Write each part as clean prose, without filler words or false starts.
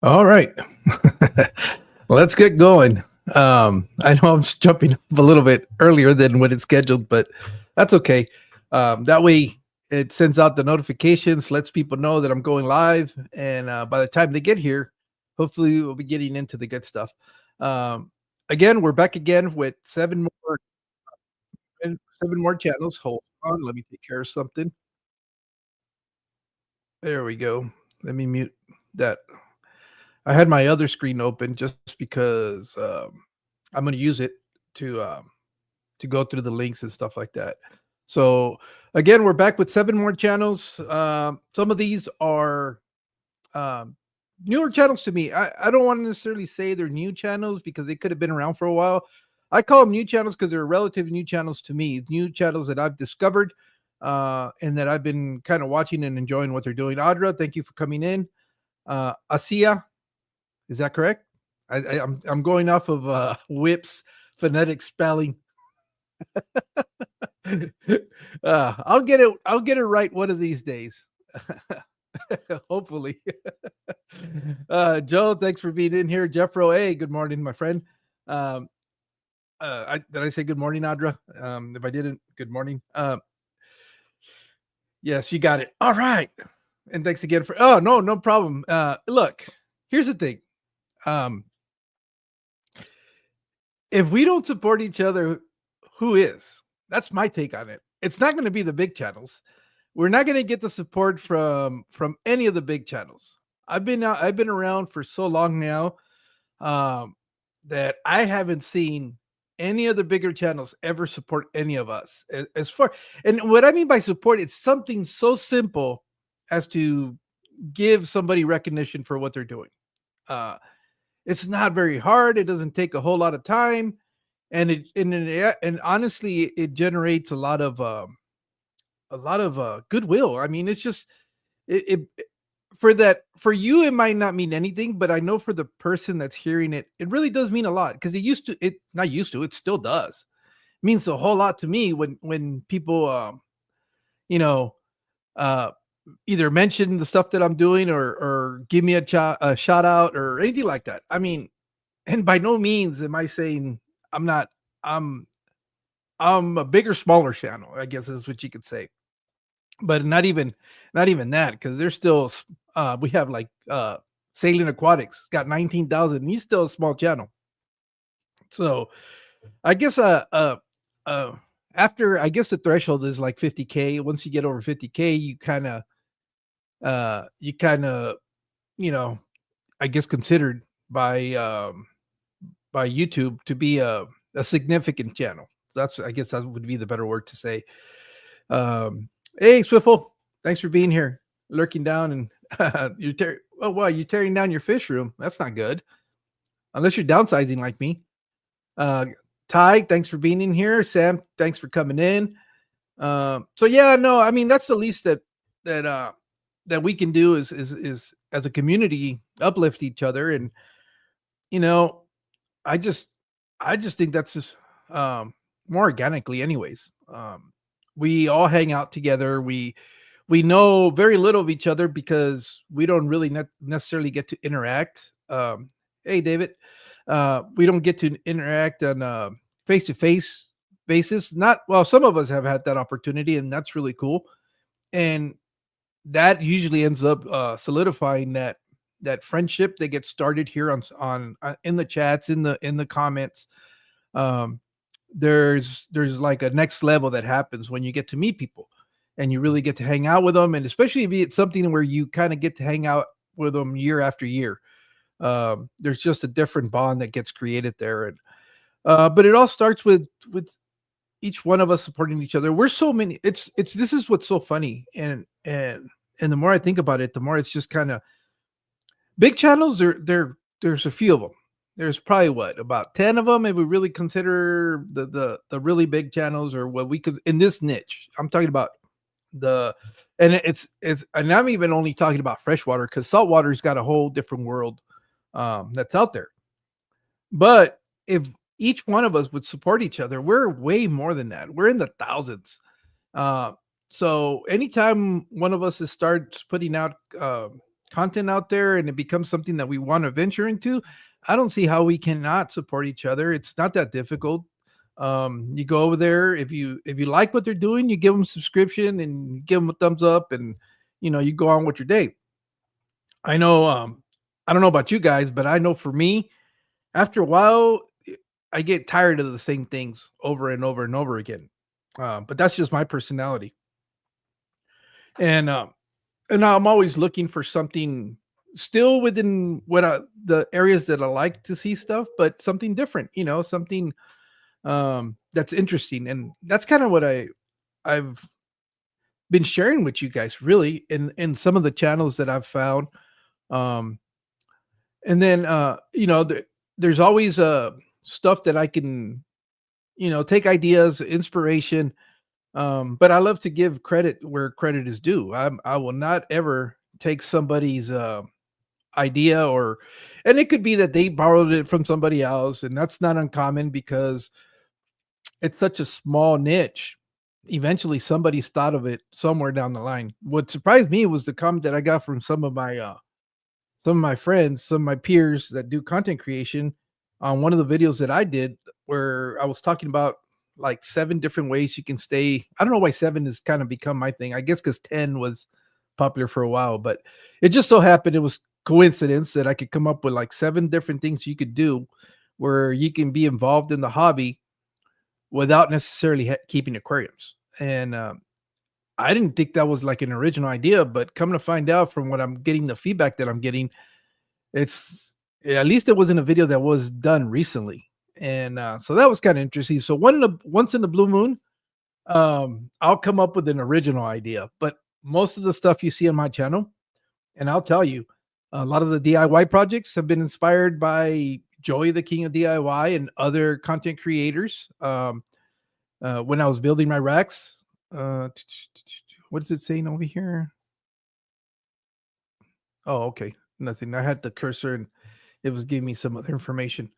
All right. Let's get going. I know I'm jumping up a little bit earlier than what it's scheduled, but that's okay. That way it sends out the notifications, lets people know that I'm going live. And by the time they get here, hopefully we'll be getting into the good stuff. Again, we're back again with seven more channels. Hold on, let me take care of something. There we go. Let me mute that. I had my other screen open just because I'm going to use it to um, to go through the links and stuff like that. So again, we're back with seven more channels. Some of these are um, newer channels to me. I don't want to necessarily say they're new channels because they could have been around for a while. I call them new channels because they're relative new channels to me. New channels that I've discovered and that I've been kind of watching and enjoying what they're doing. Audra, thank you for coming in. Asia, is that correct? I'm going off of Whip's phonetic spelling. I'll get it right one of these days. Hopefully. Joe, thanks for being in here. Jeffro, hey, good morning, my friend. Did I say good morning, Audra? If I didn't, good morning. Yes, you got it. All right. And thanks again for no problem. Look, here's the thing. If we don't support each other, who is? That's my take on it. It's not going to be the big channels. We're not going to get the support from any of the big channels. I've been around for so long now that I haven't seen any of the bigger channels ever support any of us. As far, and what I mean by support, it's something so simple as to give somebody recognition for what they're doing. It's not very hard. It doesn't take a whole lot of time, and and honestly, it generates a lot of goodwill. I mean, it's just it for you, it might not mean anything, but I know for the person that's hearing it, it really does mean a lot because it not used to, it still does. It means a whole lot to me when people you know uh either mention the stuff that I'm doing or give me a shout out or anything like that. I mean, and by no means am I saying I'm not I'm I'm a bigger, smaller channel, I guess is what you could say. But not even that, because there's still we have like Sailing Aquatics got 19,000. He's still a small channel. So I guess uh after I guess the threshold is like 50K. Once you get over 50K, you kind of you know I guess considered by YouTube to be a significant channel. That's I guess that would be the better word to say. Hey, Swiffle, thanks for being here, lurking down, and oh wow, you're tearing down your fish room. That's not good, unless you're downsizing like me. Uh, Ty, thanks for being in here. Sam, thanks for coming in. So yeah, no, I mean that's the least that that we can do is as a community uplift each other, and you know, I just I just think that's just more organically, anyways. We all hang out together. We know very little of each other because we don't really necessarily get to interact. Hey, David, we don't get to interact on a face to face basis. Not well. Some of us have had that opportunity, and that's really cool. And that usually ends up solidifying that friendship that gets started here on in the chats, in the comments. um there's like a next level that happens when you get to meet people and you really get to hang out with them, and especially if it's something where you kind of get to hang out with them year after year. There's just a different bond that gets created there. And but it all starts with each one of us supporting each other. We're so many. It's this is what's so funny, and the more I think about it, the more it's just kind of big channels. There's a few of them. There's probably what about 10 of them if we really consider the really big channels, or what we could in this niche. I'm talking about the and it's and I'm even only talking about freshwater because saltwater's got a whole different world that's out there. But if each one of us would support each other, we're way more than that. We're in the thousands. Uh, so anytime one of us starts putting out content out there and it becomes something that we want to venture into, I don't see how we cannot support each other. It's not that difficult. You go over there, if you like what they're doing, you give them a subscription and give them a thumbs up, and you go on with your day. I know, I don't know about you guys, but I know for me, after a while, I get tired of the same things over and over and over again. But that's just my personality. And I'm always looking for something still within the areas that I like to see stuff, but something different, something that's interesting. And that's kind of what I've been sharing with you guys, really, in some of the channels that I've found. Um, and then there's always stuff that I can, take ideas, inspiration. But I love to give credit where credit is due. I will not ever take somebody's idea, and it could be that they borrowed it from somebody else, and that's not uncommon because it's such a small niche. Eventually, somebody's thought of it somewhere down the line. What surprised me was the comment that I got from some of my friends, some of my peers that do content creation on one of the videos that I did, where I was talking about like 7 different ways you can stay. I don't know why 7 has kind of become my thing. I guess because 10 was popular for a while, but it just so happened it was coincidence that I could come up with like 7 different things you could do where you can be involved in the hobby without necessarily keeping aquariums. And I didn't think that was like an original idea, but coming to find out from what I'm getting, the feedback that I'm getting, it's at least it wasn't a video that was done recently. And so that was kind of interesting. So once in the blue moon, I'll come up with an original idea. But most of the stuff you see on my channel, and I'll tell you, a lot of the DIY projects have been inspired by Joey, the king of DIY, and other content creators. When I was building my racks, what is it saying over here? Oh, okay, nothing. I had the cursor and it was giving me some other information,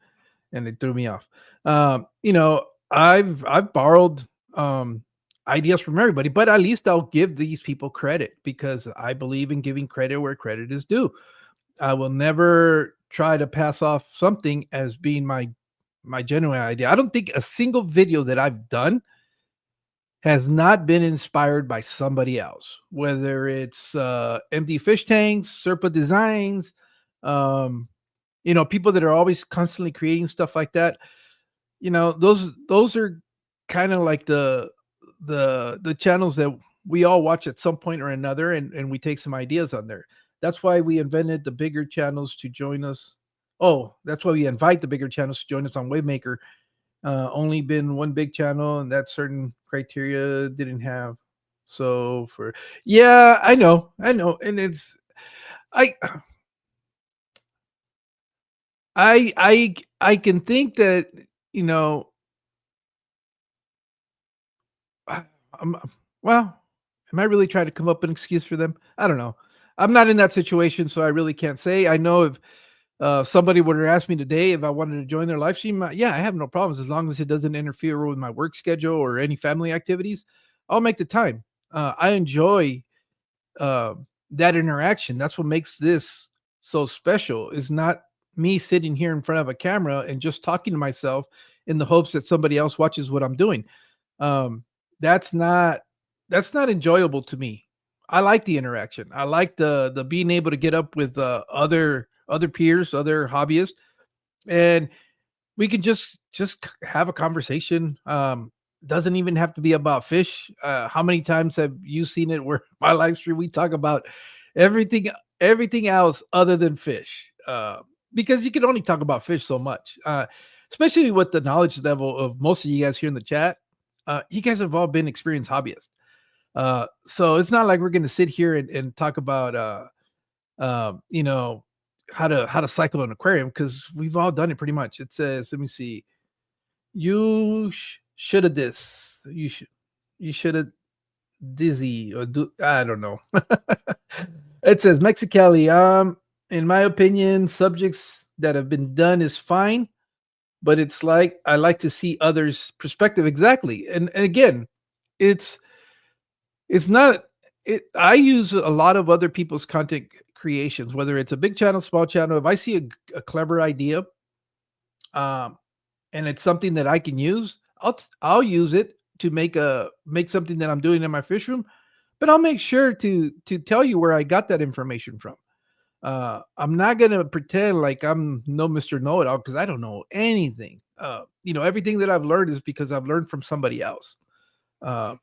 and it threw me off. I've borrowed ideas from everybody, but at least I'll give these people credit because I believe in giving credit where credit is due. I will never try to pass off something as being my genuine idea. I don't think a single video that I've done has not been inspired by somebody else, whether it's empty fish tanks, Serpa designs, people that are always constantly creating stuff like that. Those are kind of like the channels that we all watch at some point or another, and we take some ideas on there. That's why we invented the bigger channels to join us. Oh, that's why we invite the bigger channels to join us on Wavemaker. Only been one big channel, and that certain criteria didn't have. So yeah, I know, and it's I I can think that you know I'm, well, am I really trying to come up with an excuse for them? I don't know. I'm not in that situation, so I really can't say. I know if somebody would have asked me today if I wanted to join their live stream, yeah, I have no problems as long as it doesn't interfere with my work schedule or any family activities. I'll make the time. I enjoy uh, that interaction. That's what makes this so special. Is not me sitting here in front of a camera and just talking to myself in the hopes that somebody else watches what I'm doing. Um, that's not enjoyable to me. I like the interaction. I like the being able to get up with other peers, other hobbyists, and we can just have a conversation. Doesn't even have to be about fish. How many times have you seen it where my live stream we talk about everything else other than fish? Because you can only talk about fish so much, especially with the knowledge level of most of you guys here in the chat. You guys have all been experienced hobbyists. So it's not like we're going to sit here and talk about, how to cycle an aquarium, because we've all done it pretty much. It says, let me see, you should have this, you should have dizzy or I don't know. It says Mexicali. In my opinion, subjects that have been done is fine, but it's like I like to see others' perspective. Exactly, and again, it's not. I use a lot of other people's content creations, whether it's a big channel, small channel. If I see a clever idea, um, and it's something that I can use, I'll use it to make something that I'm doing in my fish room. But I'll make sure to tell you where I got that information from. I'm not gonna pretend like I'm no Mr. Know It All because I don't know anything. Everything that I've learned is because I've learned from somebody else. Uh,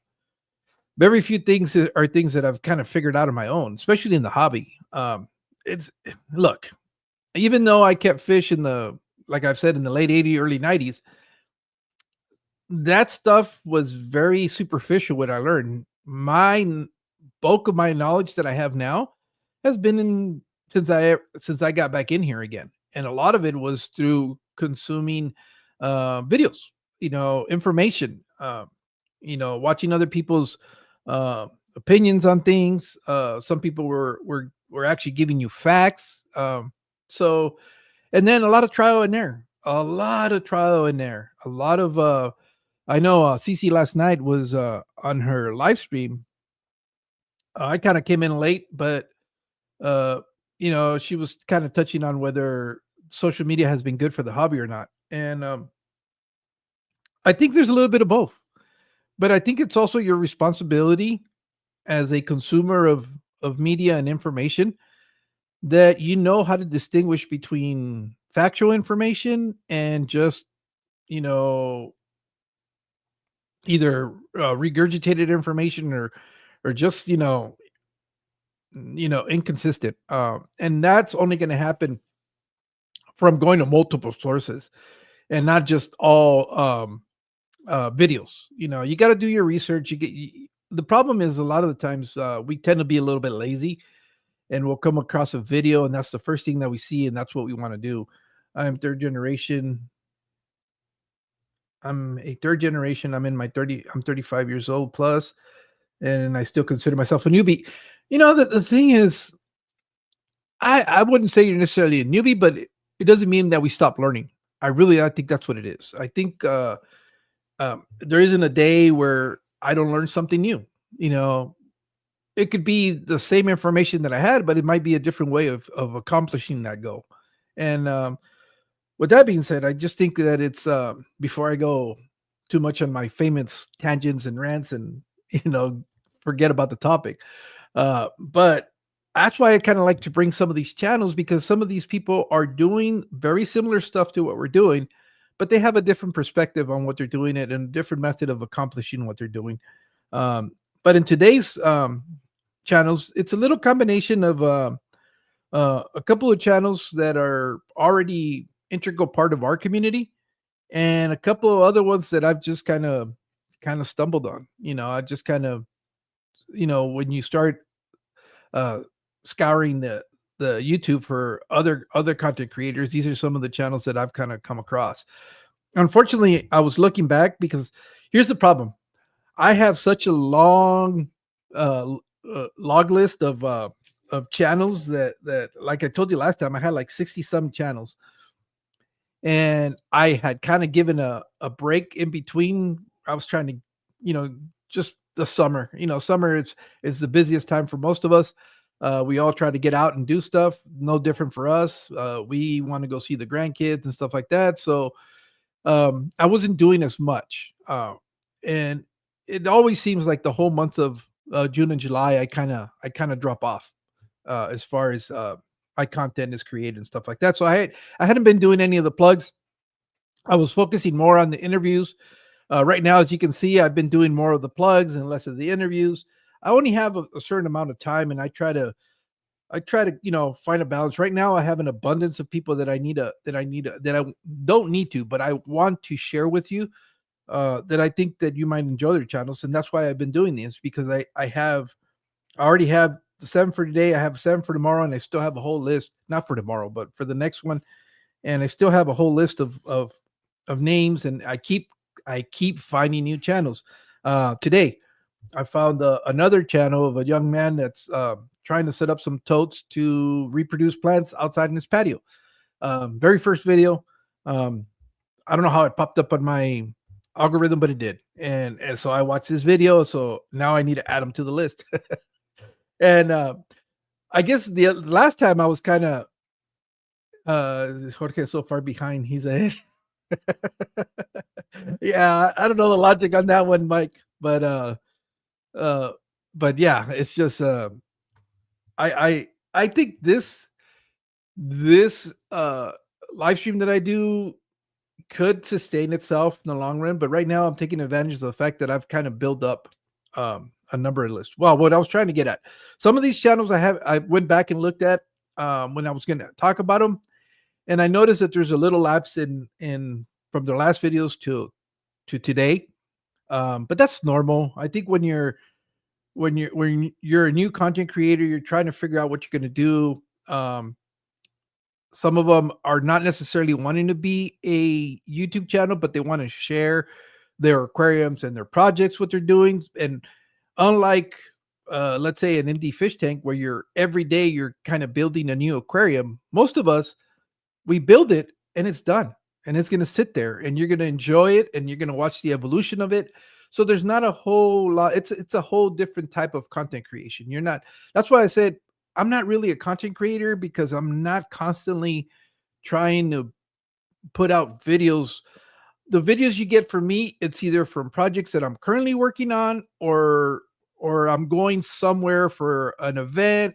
Very few things are things that I've kind of figured out on my own, especially in the hobby. It's Look, even though I kept fish like I've said, in the late '80s, early '90s, that stuff was very superficial. What I learned, bulk of my knowledge that I have now has been since I got back in here again, and a lot of it was through consuming videos, information, watching other people's opinions on things. Some people were actually giving you facts. So, and then a lot of trial and error, a lot of trial and error, a lot of I know Cece last night was on her live stream. I kind of came in late, but uh, she was kind of touching on whether social media has been good for the hobby or not. And I think there's a little bit of both, but I think it's also your responsibility as a consumer of media and information that you know how to distinguish between factual information and just, you know, either regurgitated information or just, inconsistent. And that's only going to happen from going to multiple sources and not just all videos. You got to do your research. The problem is a lot of the times we tend to be a little bit lazy, and we'll come across a video and that's the first thing that we see and that's what we want to do. I'm third generation. I'm a third generation. I'm 35 years old plus, and I still consider myself a newbie. The thing is, I wouldn't say you're necessarily a newbie, but it doesn't mean that we stop learning. I think that's what it is. I think there isn't a day where I don't learn something new. It could be the same information that I had, but it might be a different way of accomplishing that goal. And with that being said, I just think that it's before I go too much on my famous tangents and rants and forget about the topic. But that's why I kind of like to bring some of these channels, because some of these people are doing very similar stuff to what we're doing, but they have a different perspective on what they're doing it and a different method of accomplishing what they're doing. But in today's channels, it's a little combination of a couple of channels that are already integral part of our community, and a couple of other ones that I've just kind of stumbled on. I just kind of, when you start scouring the YouTube for other content creators, these are some of the channels that I've kind of come across. Unfortunately, I was looking back because here's the problem. I have such a long log list of channels that like I told you last time, I had like 60 some channels, and I had kind of given a break in between. I was trying to, just the summer, summer is the busiest time for most of us. We all try to get out and do stuff. No different for us. We want to go see the grandkids and stuff like that. So I wasn't doing as much. And it always seems like the whole month of June and July, I kind of drop off as far as my content is created and stuff like that. So I hadn't been doing any of the plugs. I was focusing more on the interviews. Right now, as you can see, I've been doing more of the plugs and less of the interviews. I only have a certain amount of time, and I try to find a balance. Right now, I have an abundance of people that I don't need to, but I want to share with you that I think that you might enjoy their channels, and that's why I've been doing this, because I already have the 7 for today. I have 7 for tomorrow, and I still have a whole list, not for tomorrow, but for the next one. And I still have a whole list of names, and I keep finding new channels. Today, I found another channel of a young man that's trying to set up some totes to reproduce plants outside in his patio. Very first video. I don't know how it popped up on my algorithm, but it did. And so I watched this video. So now I need to add him to the list. And I guess the last time I was kind of Jorge is so far behind. He's ahead. Yeah, I don't know the logic on that one, Mike, uh, but yeah, it's just I think this live stream that I do could sustain itself in the long run, but right now I'm taking advantage of the fact that I've kind of built up a number of lists. Well, what I was trying to get at, some of these channels I went back and looked at when I was going to talk about them, and I noticed that there's a little lapse in from the last videos to today. But that's normal. I think when you're a new content creator, you're trying to figure out what you're going to do. Some of them are not necessarily wanting to be a YouTube channel, but they want to share their aquariums and their projects, what they're doing. And unlike, let's say, an empty fish tank where you're every day you're kind of building a new aquarium, most of us, we build it and it's done and it's going to sit there and you're going to enjoy it and you're going to watch the evolution of it. So there's not a whole lot. It's a whole different type of content creation. You're not. That's why I said I'm not really a content creator, because I'm not constantly trying to put out videos. The videos you get from me, it's either from projects that I'm currently working on, or I'm going somewhere for an event.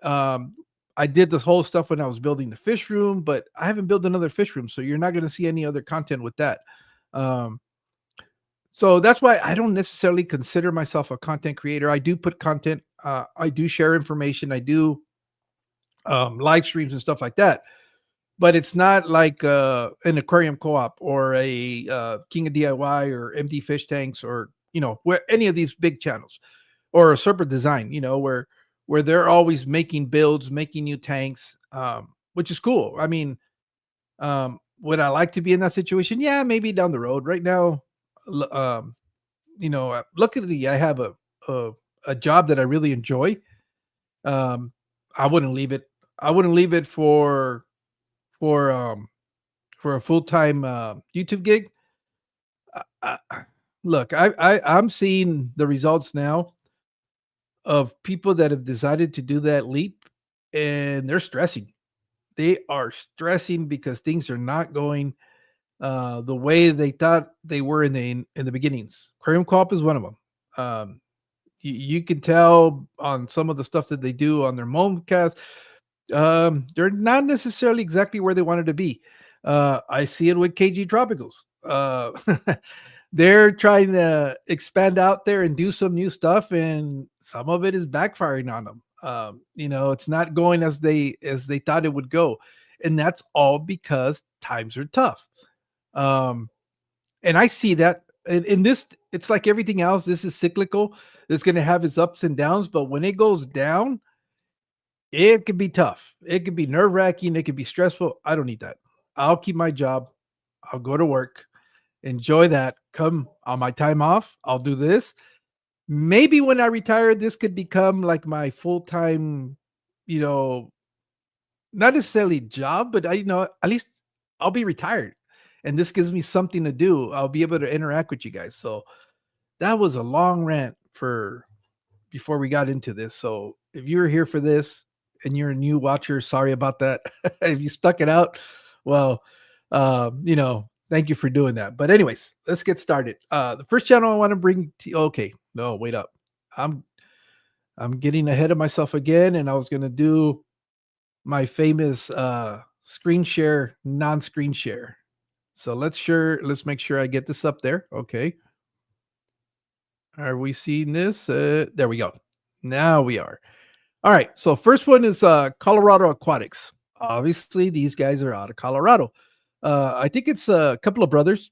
Um, I did this whole stuff when I was building the fish room, but I haven't built another fish room, so you're not going to see any other content with that. So that's why I don't necessarily consider myself a content creator. I do put content, I do share information, I do live streams and stuff like that. But it's not like an aquarium co-op or a King of DIY or MD Fish Tanks, or where any of these big channels, or a Serpent Design, where they're always making builds, making new tanks, which is cool. I mean, would I like to be in that situation? Yeah, maybe down the road. Right now, luckily I have a job that I really enjoy. I wouldn't leave it. I wouldn't leave it for um for a full-time YouTube gig. Look, I'm seeing the results now of people that have decided to do that leap, and they're stressing. They are stressing because things are not going the way they thought they were in the beginnings. Aquarium Co-op is one of them. You can tell on some of the stuff that they do on their momcast, they're not necessarily exactly where they wanted to be. I see it with KG Tropicals. They're trying to expand out there and do some new stuff, and some of it is backfiring on them. It's not going as they thought it would go, and that's all because times are tough. And I see that in this. It's like everything else. This is cyclical. It's going to have its ups and downs, but when it goes down, it could be tough. It could be nerve-wracking. It could be stressful. I don't need that. I'll keep my job. I'll go to work, enjoy that. Come on my time off, I'll do this. Maybe when I retire, this could become like my full-time, not necessarily job, but at least I'll be retired. And this gives me something to do. I'll be able to interact with you guys. So that was a long rant before we got into this. So if you're here for this and you're a new watcher, sorry about that. If you stuck it out, well, thank you for doing that. But anyways, let's get started. The first channel I want to bring to okay, no, wait up. I'm getting ahead of myself again, and I was gonna do my famous screen share, non-screen share. So let's make sure I get this up there. Okay. Are we seeing this? There we go. Now we are. All right. So first one is Colorado Aquatics. Obviously, these guys are out of Colorado. I think it's a couple of brothers.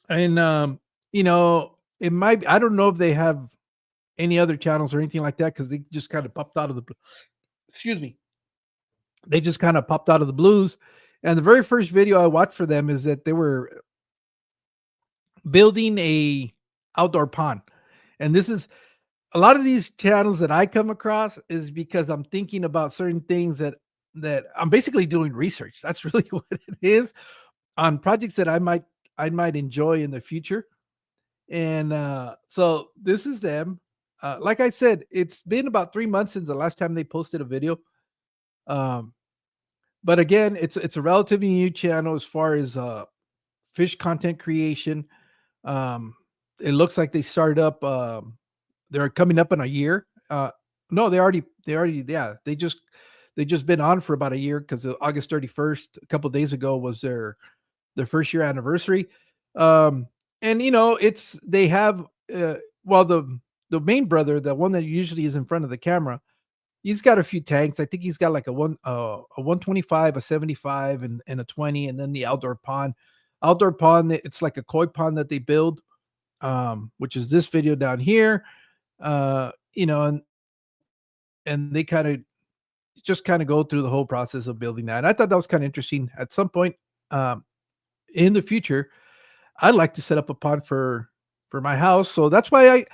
And it might I don't know if they have any other channels or anything like that, because they just kind of popped out of the excuse me. They just kind of popped out of the blues. And the very first video I watched for them is that they were building a outdoor pond. And this is a lot of these channels that I come across is because I'm thinking about certain things that I'm basically doing research. That's really what it is, on projects that I might enjoy in the future. And so this is them. Like I said, it's been about 3 months since the last time they posted a video. Um, but again, it's a relatively new channel as far as fish content creation. Um, it looks like they started up. They're coming up in a year. No, they already, yeah, they just been on for about a year because August 31st, a couple days ago, was their first year anniversary. Um, and it's they have well the main brother, the one that usually is in front of the camera, he's got a few tanks. I think he's got like a 125, a 75, and a 20, and then the outdoor pond. Outdoor pond, it's like a koi pond that they build, which is this video down here. And they kind of go through the whole process of building that. And I thought that was kind of interesting. At some point um, in the future, I'd like to set up a pond for my house. So that's why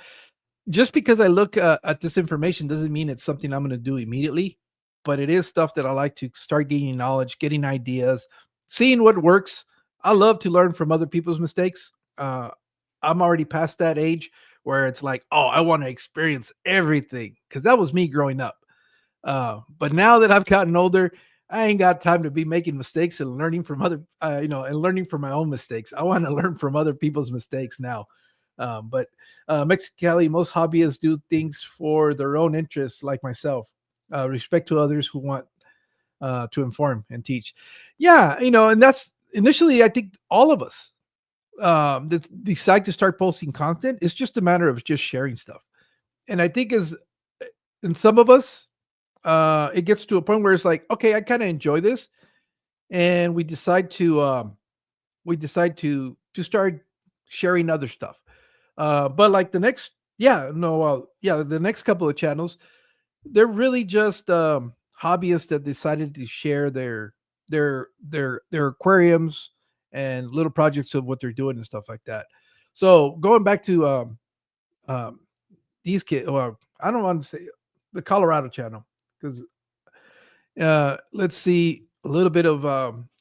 just because I look at this information doesn't mean it's something I'm going to do immediately, but it is stuff that I like to start gaining knowledge, getting ideas, seeing what works. I love to learn from other people's mistakes. I'm already past that age where it's like, oh, I want to experience everything because that was me growing up. But now that I've gotten older, I ain't got time to be making mistakes and learning from and learning from my own mistakes. I want to learn from other people's mistakes now. But Mexicali, most hobbyists do things for their own interests, like myself. Respect to others who want to inform and teach. Yeah, and that's initially, I think all of us that decide to start posting content. It's just a matter of just sharing stuff. And I think in some of us, it gets to a point where it's like, okay, I kind of enjoy this, and we decide to start sharing other stuff. But like the next, yeah, no, the next couple of channels, they're really just hobbyists that decided to share their aquariums and little projects of what they're doing and stuff like that. So going back to um, these kids, or I don't want to say the Colorado channel, because let's see a little bit of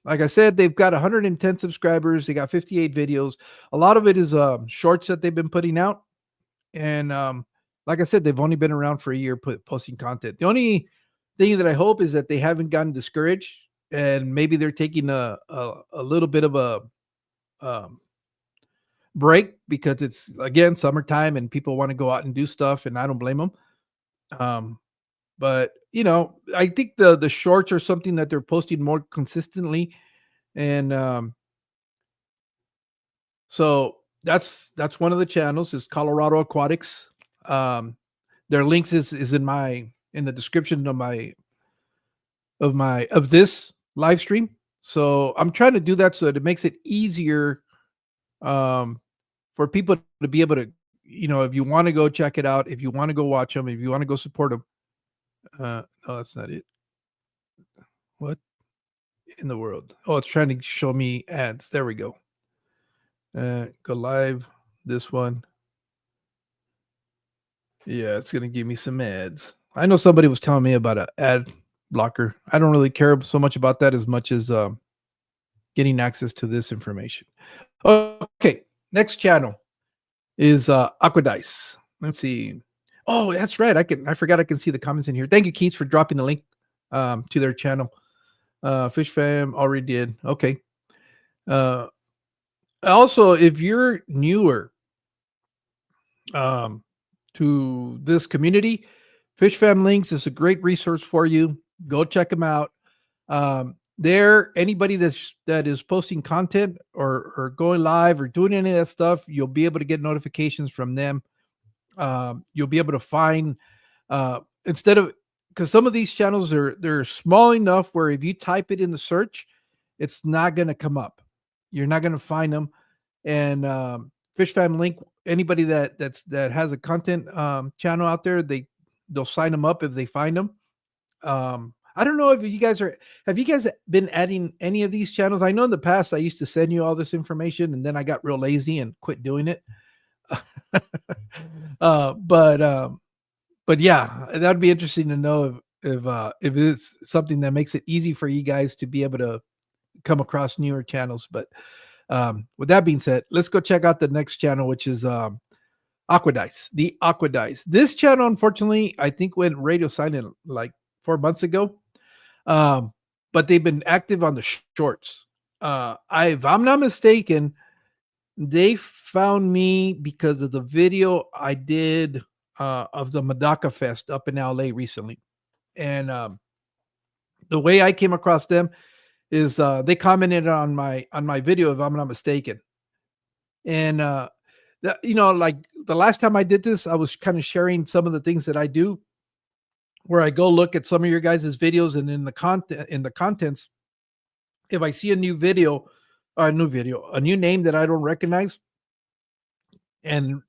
like I said, they've got 110 subscribers. They got 58 videos. A lot of it is shorts that they've been putting out, and like I said, they've only been around for a year posting content. The only thing that I hope is that they haven't gotten discouraged, and maybe they're taking a little bit of a um, break because it's again summertime and people want to go out and do stuff, and I don't blame them. Um, but I think the shorts are something that they're posting more consistently, and so that's one of the channels is Colorado Aquatics. Um, their links is in the description of this live stream. So I'm trying to do that so that it makes it easier um, for people to be able to, if you want to go check it out, if you want to go watch them, if you want to go support them. No, that's not it. What in the world? Oh, it's trying to show me ads. There we go. Go live. This one. Yeah, it's gonna give me some ads. I know somebody was telling me about an ad blocker. I don't really care so much about that as much as getting access to this information. Okay, next channel is Aquadise. Let's see. Oh, that's right. I forgot I can see the comments in here. Thank you, Keith, for dropping the link to their channel. Fish Fam already did. Okay. Also, if you're newer to this community, Fish Fam Links is a great resource for you. Go check them out. Anybody that is posting content or going live or doing any of that stuff, you'll be able to get notifications from them. You'll be able to find instead of, because some of these channels they're small enough where if you type it in the search, it's not going to come up. You're not going to find them. And Fish Fam Link, anybody that has a content channel out there, they'll sign them up if they find them. I don't know if have you guys been adding any of these channels? I know in the past I used to send you all this information and then I got real lazy and quit doing it. But yeah, that'd be interesting to know if it's something that makes it easy for you guys to be able to come across newer channels. But with that being said, let's go check out the next channel, which is Aquadise, the Aquadise. This channel, unfortunately, I think went radio silent like 4 months ago. Um, but they've been active on the shorts. If I'm not mistaken, they found me because of the video I did of the Madaka Fest up in LA recently. And the way I came across them is they commented on my video, if I'm not mistaken. And like the last time I did this, I was kind of sharing some of the things that I do, where I go look at some of your guys' videos, and in the contents, if I see a new a new name that I don't recognize, and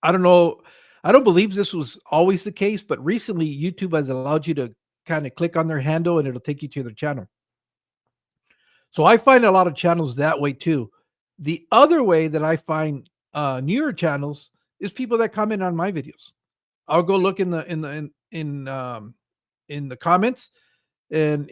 I don't know, I don't believe this was always the case, but recently YouTube has allowed you to kind of click on their handle and it'll take you to their channel. So I find a lot of channels that way too. The other way that I find newer channels is people that comment on my videos. I'll go look in the comments, and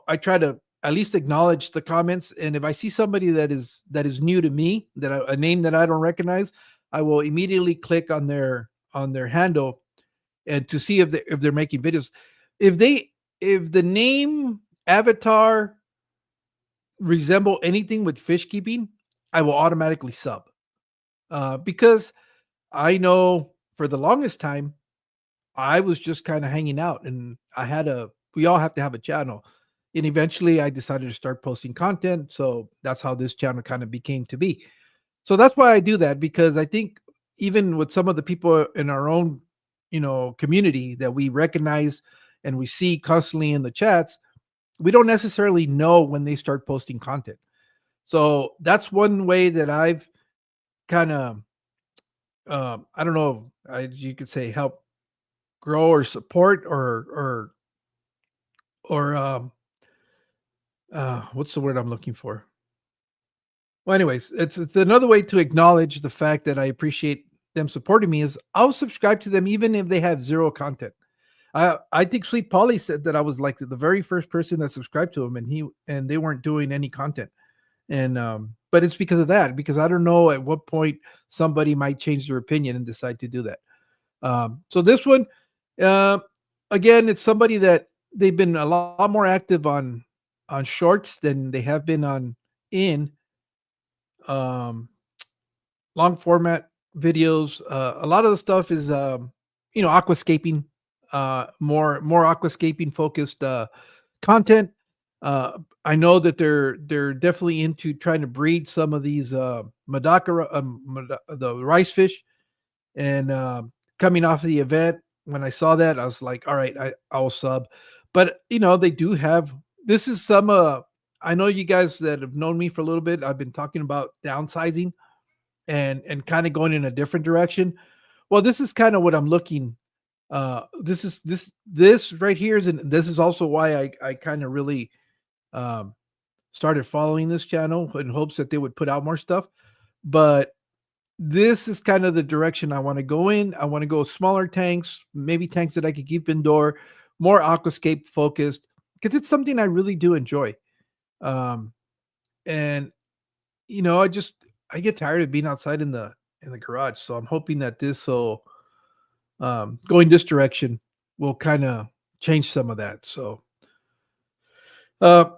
I try to at least acknowledge the comments. And if I see somebody that is new to me, a name that I don't recognize, I will immediately click on their handle and to see if they're making videos. If the name avatar resemble anything with fish keeping, I will automatically sub. Because I know for the longest time I was just kind of hanging out, and we all have to have a channel. And eventually I decided to start posting content. So that's how this channel kind of became to be. So that's why I do that, because I think even with some of the people in our own, community that we recognize and we see constantly in the chats, we don't necessarily know when they start posting content. So that's one way that I've kind of, I don't know, you could say help grow or support or what's the word I'm looking for? Well, anyways, it's another way to acknowledge the fact that I appreciate them supporting me is I'll subscribe to them even if they have zero content. I think Sweet Polly said that I was like the very first person that subscribed to him, and they weren't doing any content. And but it's because of that, because I don't know at what point somebody might change their opinion and decide to do that. So this one, uh, again, it's somebody that they've been a lot more active on shorts than they have been in um, long format videos. A lot of the stuff is aquascaping, more aquascaping focused content. I know that they're definitely into trying to breed some of these the rice fish, and coming off of the event, when I saw that, I was like, all right, I'll sub. But they do have, this is some I know you guys that have known me for a little bit, I've been talking about downsizing and kind of going in a different direction. Well, this is kind of what I'm looking. This right here is, and this is also why I kind of really started following this channel in hopes that they would put out more stuff. But this is kind of the direction I want to go in. I want to go smaller tanks, maybe tanks that I could keep indoor, more aquascape focused, because it's something I really do enjoy. And I get tired of being outside in the garage. So I'm hoping that this will going this direction will kind of change some of that. So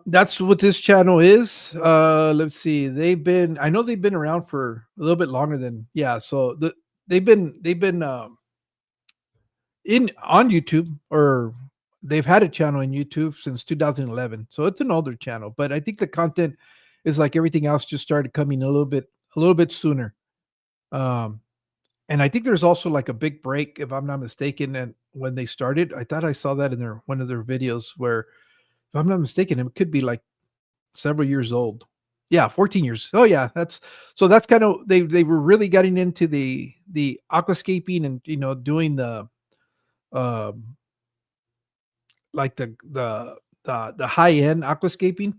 that's what this channel is. Let's see. I know they've been around for a little bit longer than, yeah. So they've been in on YouTube, or they've had a channel in YouTube since 2011. So it's an older channel, but I think the content is like everything else, just started coming a little bit sooner. And I think there's also like a big break, if I'm not mistaken. And when they started, I thought I saw that in one of their videos where, if I'm not mistaken, it could be like several years old. Yeah, 14 years. Oh yeah, that's kind of, they were really getting into the aquascaping and doing the um like the high end aquascaping.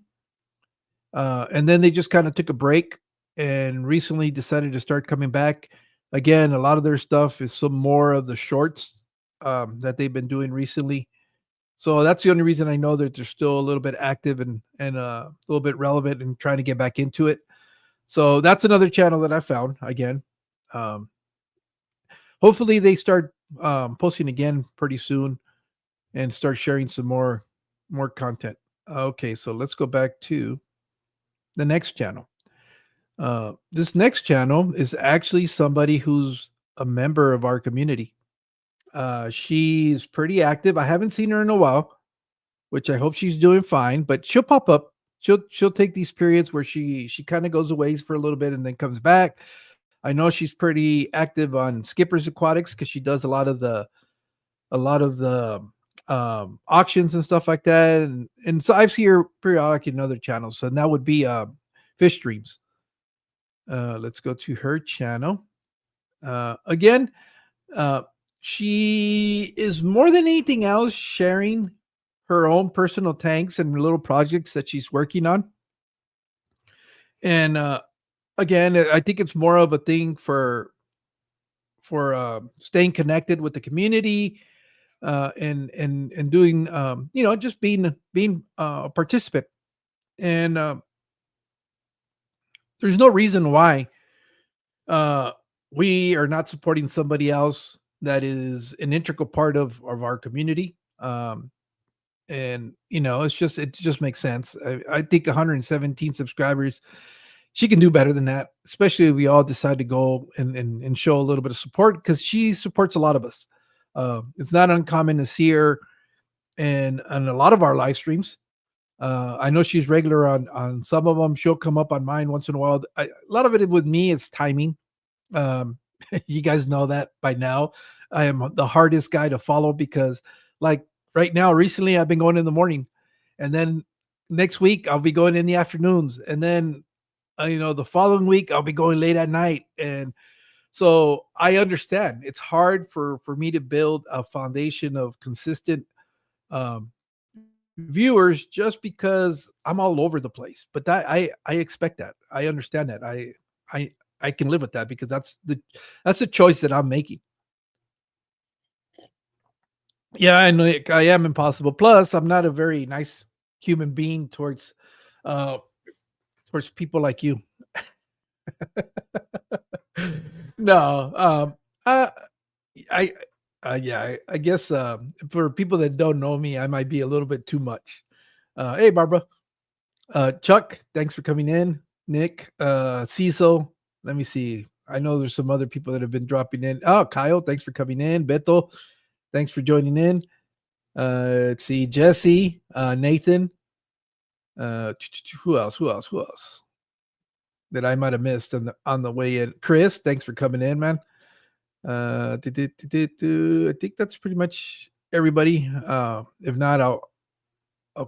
And then they just kind of took a break and recently decided to start coming back again. A lot of their stuff is some more of the shorts that they've been doing recently. So that's the only reason I know that they're still a little bit active and a little bit relevant and trying to get back into it. So that's another channel that I found again. Um, hopefully they start posting again pretty soon and start sharing some more content. Okay, so let's go back to the next channel. This next channel is actually somebody who's a member of our community. She's pretty active. I haven't seen her in a while, which I hope she's doing fine. But she'll pop up. She'll take these periods where she kind of goes away for a little bit and then comes back. I know she's pretty active on Skipper's Aquatics because she does a lot of the auctions and stuff like that. And so I've seen her periodically in other channels. So that would be Fishdreamz. Let's go to her channel. Again, uh, she is more than anything else sharing her own personal tanks and little projects that she's working on. And again, I think it's more of a thing for staying connected with the community, and doing, just being a participant. And there's no reason why uh, we are not supporting somebody else that is an integral part of our community. And it just makes sense. I think 117 subscribers, she can do better than that, especially if we all decide to go and show a little bit of support because she supports a lot of us. It's not uncommon to see her and on a lot of our live streams. I know she's regular on some of them. She'll come up on mine once in a while. A lot of it with me is timing. Um, you guys know that by now. I am the hardest guy to follow because, like right now, recently I've been going in the morning, and then next week I'll be going in the afternoons, and then the following week I'll be going late at night. And so I understand it's hard for me to build a foundation of consistent um, viewers just because I'm all over the place. But that I expect that. I understand that. I I can live with that because that's the choice that I'm making. Yeah, I know I am impossible. Plus, I'm not a very nice human being uh towards people like you. No, uh, I yeah, I guess for people that don't know me, I might be a little bit too much. Hey, Barbara. Chuck, thanks for coming in. Nick, Cecil, let me see. I know there's some other people that have been dropping in. Oh, Kyle, thanks for coming in. Beto, thanks for joining in. Let's see, Jesse, Nathan. Who else? Who else? Who else that I might have missed on the way in? Chris, thanks for coming in, man. I think that's pretty much everybody. If not, I'll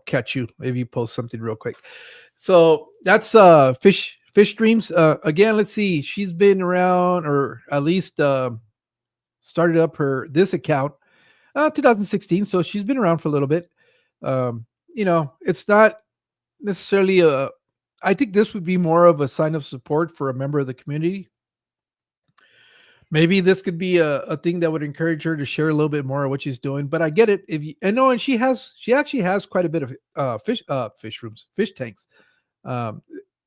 catch you if you post something real quick. So that's Fishdreamz. Again, let's see. She's been around, or at least started up this account 2016. So she's been around for a little bit. It's not necessarily a. I think this would be more of a sign of support for a member of the community. Maybe this could be a thing that would encourage her to share a little bit more of what she's doing. But I get it. If you and no, and she actually has quite a bit of fish rooms, fish tanks. Um,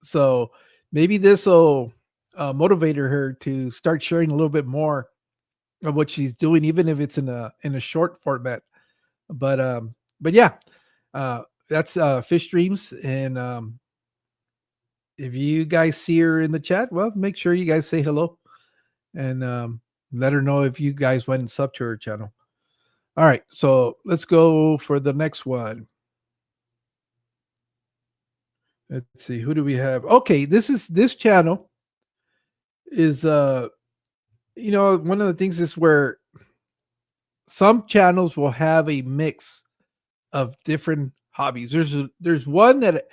so maybe this will motivate her to start sharing a little bit more of what she's doing, even if it's in a short format. But yeah, that's Fishdreamz. And if you guys see her in the chat, well, make sure you guys say hello and let her know if you guys went and subbed to her channel. All right, so let's go for the next one. Let's see, who do we have? Okay, this channel is one of the things is where some channels will have a mix of different hobbies. There's one that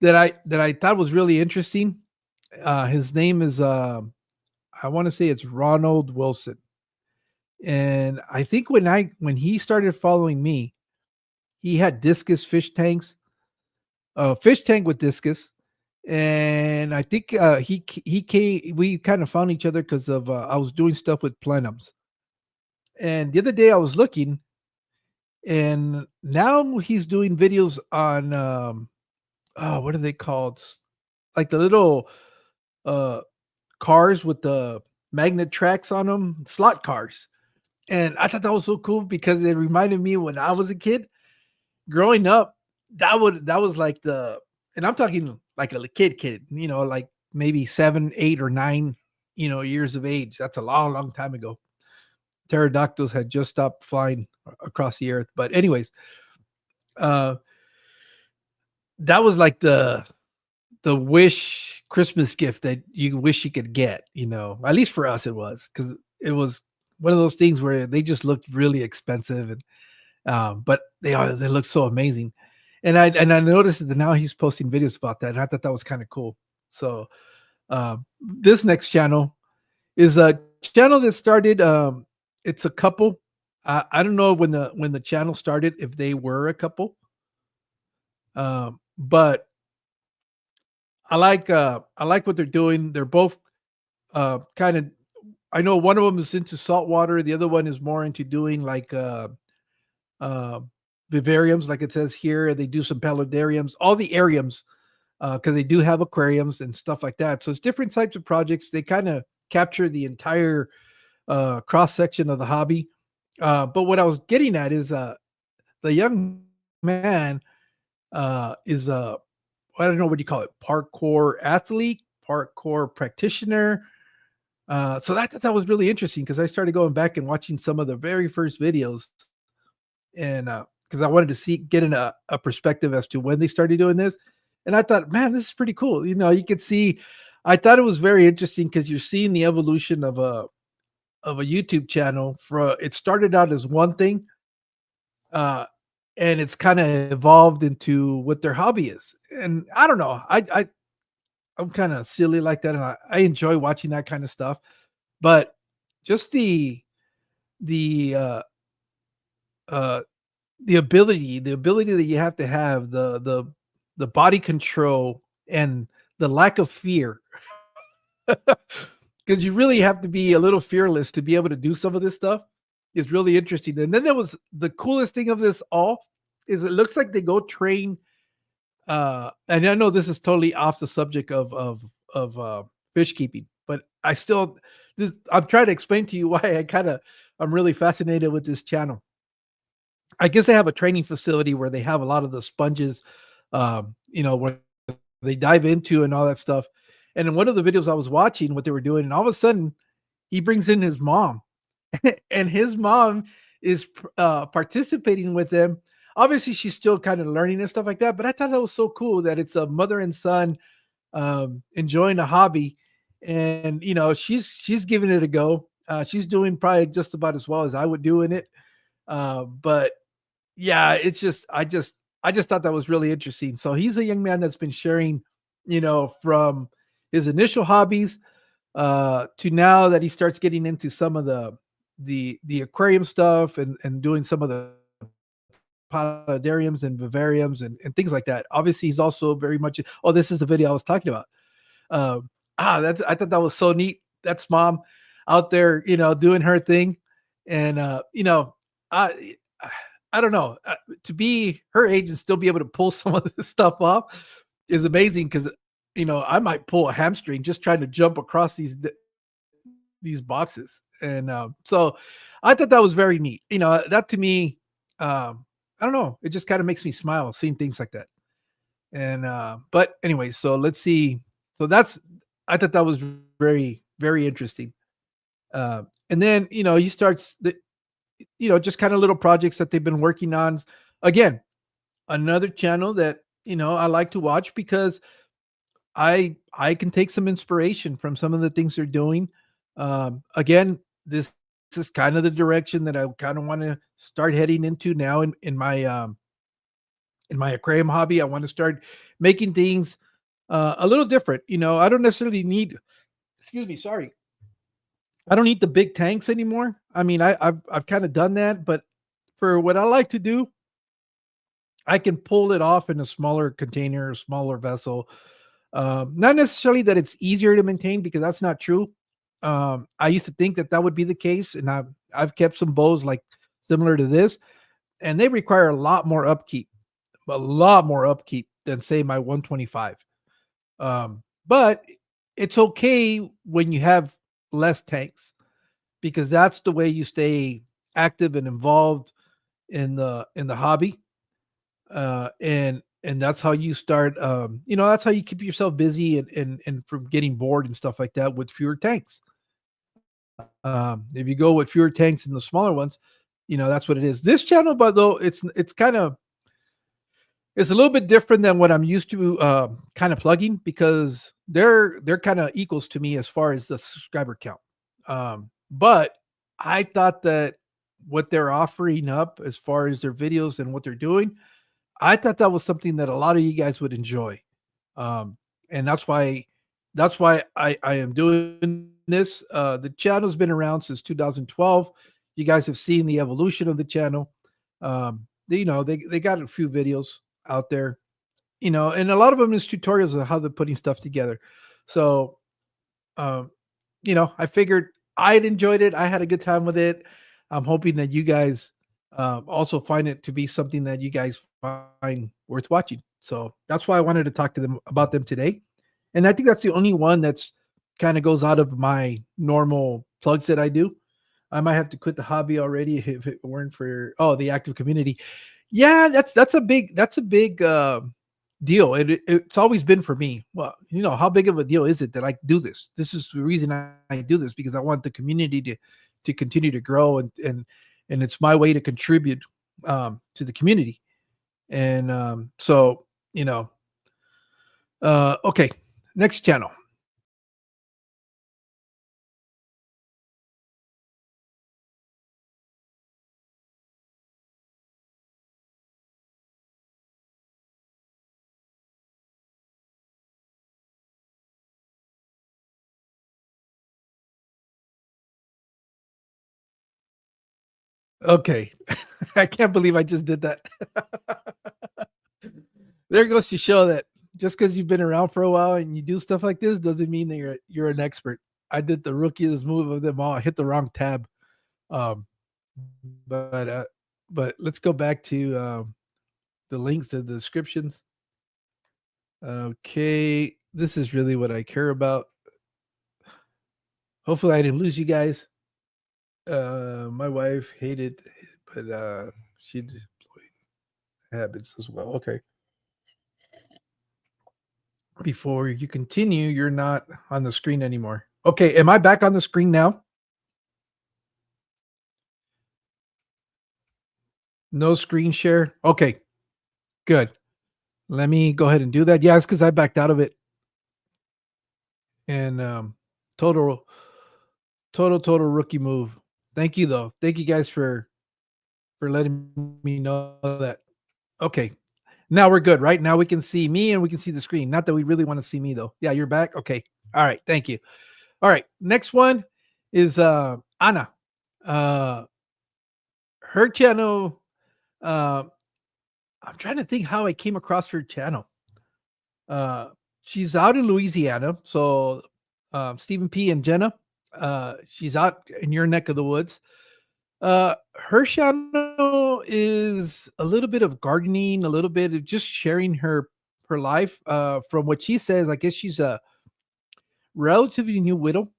I thought was really interesting. His name is I want to say it's Ronald Wilson. And I think when he started following me, he had discus fish tanks, fish tank with discus. And I think he came. We kind of found each other because of I was doing stuff with plenums. And the other day I was looking, and now he's doing videos on what are they called? Like the little uh cars with the magnet tracks on them, slot cars. And I thought that was so cool because it reminded me when I was a kid growing up. That was like and I'm talking like a kid, like maybe 7, 8, or 9, years of age. That's a long, long time ago. Pterodactyls had just stopped flying across the earth. But anyways, uh, that was like the wish Christmas gift that you wish you could get. At least for us, it was, because it was one of those things where they just looked really expensive, and but they look so amazing. And I noticed that now he's posting videos about that, and I thought that was kind of cool. So this next channel is a channel that started. It's a couple. I don't know when the channel started, if they were a couple, but I like what they're doing. They're both kind of. I know one of them is into saltwater. The other one is more into doing like uh, vivariums, like it says here. They do some paludariums, all the ariums, because they do have aquariums and stuff like that. So it's different types of projects. They kind of capture the entire cross section of the hobby. But what I was getting at is the young man is I don't know what you call it, parkour athlete, parkour practitioner. So that was really interesting because I started going back and watching some of the very first videos, and because I wanted to get a perspective as to when they started doing this. And I thought, man, this is pretty cool. You could see. I thought it was very interesting because you're seeing the evolution of a YouTube channel. It started out as one thing, uh, and it's kind of evolved into what their hobby is. And I don't know, I'm kind of silly like that, and I enjoy watching that kind of stuff. But just the uh, the ability that you have to have, the body control and the lack of fear, because you really have to be a little fearless to be able to do some of this stuff, is really interesting. And then there was the coolest thing of this all is it looks like they go train. And I know this is totally off the subject of fish keeping, but I'm trying to explain to you why I'm really fascinated with this channel. I guess they have a training facility where they have a lot of the sponges, where they dive into and all that stuff. And in one of the videos I was watching, what they were doing, and all of a sudden he brings in his mom, and his mom is participating with them. Obviously, she's still kind of learning and stuff like that. But I thought that was so cool that it's a mother and son enjoying a hobby, and she's giving it a go. She's doing probably just about as well as I would do in it. But yeah, it's just I just thought that was really interesting. So he's a young man that's been sharing, from his initial hobbies to now that he starts getting into some of the aquarium stuff, and doing some of the paludariums and vivariums and things like that. Obviously, he's also very much. Oh, this is the video I was talking about. I thought that was so neat. That's mom out there, doing her thing, and I I don't know, to be her age and still be able to pull some of this stuff off is amazing. Because I might pull a hamstring just trying to jump across these boxes, and so I thought that was very neat. That to me, I don't know, it just kind of makes me smile seeing things like that. And but anyway, so let's see. So I thought that was very, very interesting. And then he starts just kind of little projects that they've been working on. Again, another channel that I like to watch because I can take some inspiration from some of the things they're doing. Again, this is kind of the direction that I kind of want to start heading into now in my aquarium hobby. I want to start making things a little different. I don't necessarily need. Excuse me, sorry. I don't need the big tanks anymore. I mean, I've kind of done that, but for what I like to do, I can pull it off in a smaller container, a smaller vessel. Not necessarily that it's easier to maintain, because that's not true. I used to think that would be the case, and I've kept some bows like similar to this, and they require a lot more upkeep than say my 125. But it's okay when you have less tanks, because that's the way you stay active and involved in the hobby. And that's how you start, that's how you keep yourself busy and from getting bored and stuff like that with fewer tanks. If you go with fewer tanks and the smaller ones, that's what it is. This channel, but though it's kind of, it's a little bit different than what I'm used to, kind of plugging, because they're kind of equals to me as far as the subscriber count. But I thought that what they're offering up as far as their videos and what they're doing, I thought that was something that a lot of you guys would enjoy. And that's why I am doing this. The channel's been around since 2012. You guys have seen the evolution of the channel. They got a few videos out there, and a lot of them is tutorials of how they're putting stuff together. So, um, I figured I'd enjoyed it. I had a good time with it. I'm hoping that you guys also find it to be something that you guys find worth watching. So that's why I wanted to talk to them about them today. And I think that's the only one that's kind of goes out of my normal plugs that I do. I might have to quit the hobby already if it weren't for the active community. Yeah, that's a big deal. It's always been for me. Well, how big of a deal is it that I do this? This is the reason I do this, because I want the community to continue to grow, and it's my way to contribute to the community. And okay, next channel. Okay. I can't believe I just did that. There goes to show that just because you've been around for a while and you do stuff like this doesn't mean that you're an expert. I did the rookiest move of them all. I hit the wrong tab. Um, but let's go back to the links to the descriptions. Okay, this is really what I care about. Hopefully, I didn't lose you guys. My wife hated, but she deployed habits as well. Okay. Before you continue, you're not on the screen anymore. Okay, am I back on the screen now? No screen share. Okay, good. Let me go ahead and do that. Yeah, it's because I backed out of it. And total, total rookie move. Thank you though. Thank you guys for letting me know that. Okay, now we're good, right? Now we can see me and we can see the screen. Not that we really want to see me though. Yeah, you're back. Okay. All right. Thank you. All right. Next one is Anna. Her channel. I'm trying to think how I came across her channel. Uh, she's out in Louisiana. So Stephen P and Jenna. She's out in your neck of the woods. Her channel is a little bit of gardening, a little bit of just sharing her life. From what she says, I guess she's a relatively new widow,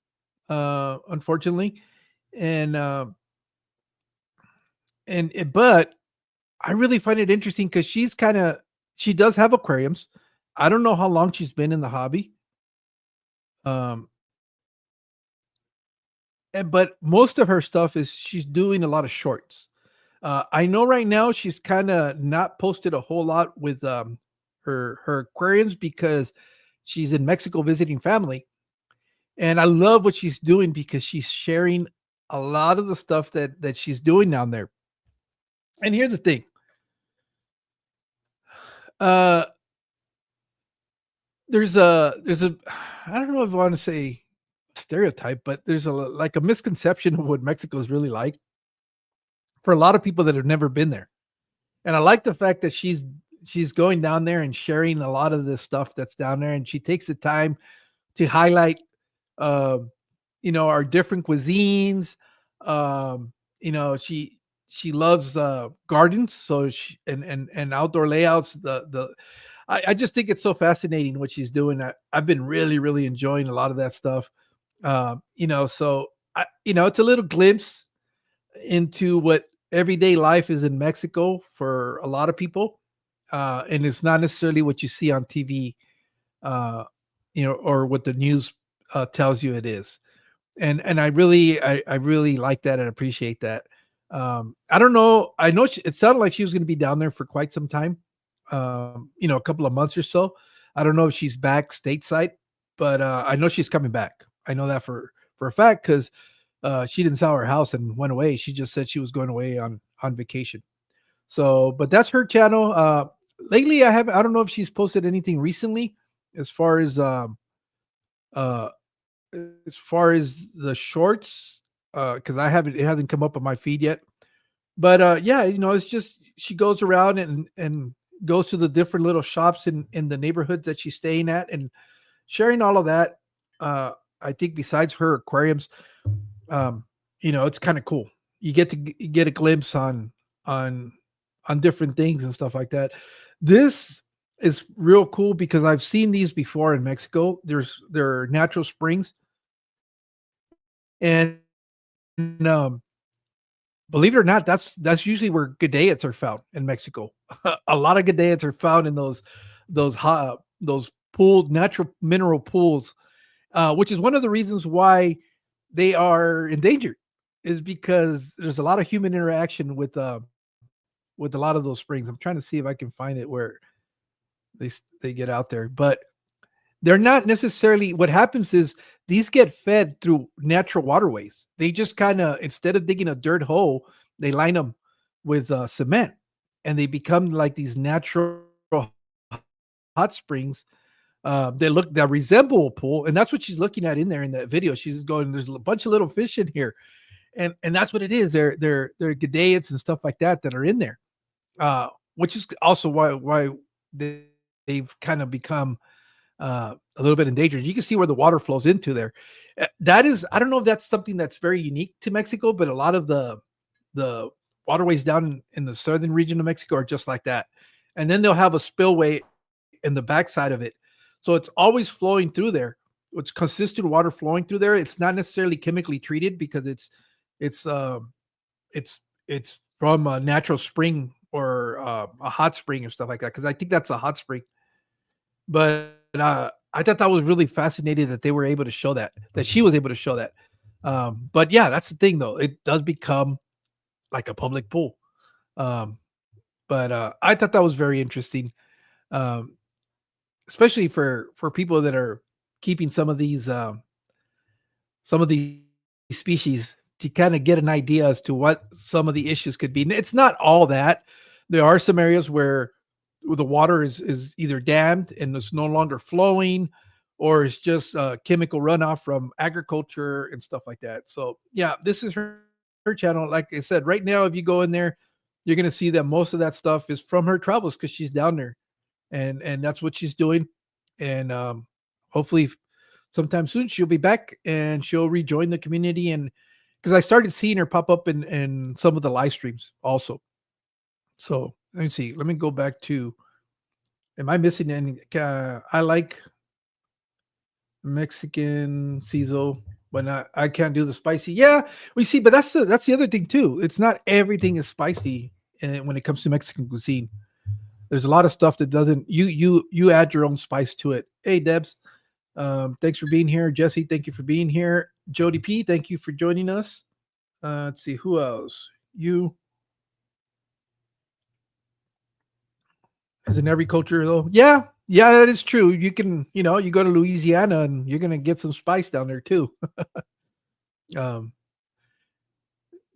unfortunately, and but I really find it interesting because she does have aquariums. I don't know how long she's been in the hobby. Um, but most of her stuff is she's doing a lot of shorts. I know right now she's kind of not posted a whole lot with her aquariums because she's in Mexico visiting family. And I love what she's doing because she's sharing a lot of the stuff that she's doing down there. And here's the thing. Uh there's a I don't know if I want to say stereotype, but there's a misconception of what Mexico is really like for a lot of people that have never been there. And I like the fact that she's going down there and sharing a lot of this stuff that's down there, and she takes the time to highlight uh, our different cuisines. Um, she loves gardens, so and outdoor layouts. I just think it's so fascinating what she's doing. I've been really, really enjoying a lot of that stuff. So it's a little glimpse into what everyday life is in Mexico for a lot of people. And it's not necessarily what you see on TV, uh, or what the news tells you it is. And I really like that and appreciate that. I don't know. I know it sounded like she was going to be down there for quite some time, a couple of months or so. I don't know if she's back stateside, but I know she's coming back. I know that for a fact because she didn't sell her house and went away. She just said she was going away on vacation. So, but that's her channel. Lately, I don't know if she's posted anything recently as far as uh as far as the shorts, because it hasn't come up on my feed yet. But yeah, it's just she goes around and goes to the different little shops in the neighborhood that she's staying at and sharing all of that. I think besides her aquariums, um, it's kind of cool. You get to get a glimpse on on different things and stuff like that. This is real cool because I've seen these before in Mexico. There are natural springs, and um, believe it or not, that's usually where gadayats are found in Mexico. A lot of gadayats are found in those pooled natural mineral pools, which is one of the reasons why they are endangered, is because there's a lot of human interaction with a lot of those springs. I'm trying to see if I can find it where they get out there, but they're not necessarily. What happens is these get fed through natural waterways. They just kind of, instead of digging a dirt hole, they line them with cement, and they become like these natural hot springs. That resemble a pool, and that's what she's looking at in there in that video. She's going, "There's a bunch of little fish in here," and that's what it is. They're gadayats and stuff like that are in there, which is also why they've kind of become a little bit endangered. You can see where the water flows into there. That is, I don't know if that's something that's very unique to Mexico, but a lot of the waterways down in the southern region of Mexico are just like that. And then they'll have a spillway in the backside of it, so it's always flowing through there. It's consistent water flowing through there. It's not necessarily chemically treated because it's it's it's from a natural spring or a hot spring or stuff like that. Because I think that's a hot spring. But I thought that was really fascinating that they were able to show that she was able to show that. But yeah, that's the thing though. It does become like a public pool. Um, but I thought that was very interesting, um, especially for people that are keeping some of these species to kind of get an idea as to what some of the issues could be. And it's not all that. There are some areas where the water is either dammed and it's no longer flowing, or it's just chemical runoff from agriculture and stuff like that. So yeah, this is her channel. Like I said, right now, if you go in there, you're gonna see that most of that stuff is from her travels because she's down there, and that's what she's doing. And hopefully, sometime soon she'll be back and she'll rejoin the community. And because I started seeing her pop up in some of the live streams also. So let me see. Let me go back to. Am I missing any? I like Mexican Caesar, but I can't do the spicy. Yeah, we see, but that's the other thing too. It's not everything is spicy when it comes to Mexican cuisine. There's a lot of stuff that doesn't. You add your own spice to it. Hey, Debs, thanks for being here. Jesse, thank you for being here. Jody P, thank you for joining us. Let's see who else. You. As in every culture, though. Yeah, yeah, that is true. You can, you go to Louisiana and you're gonna get some spice down there too. um,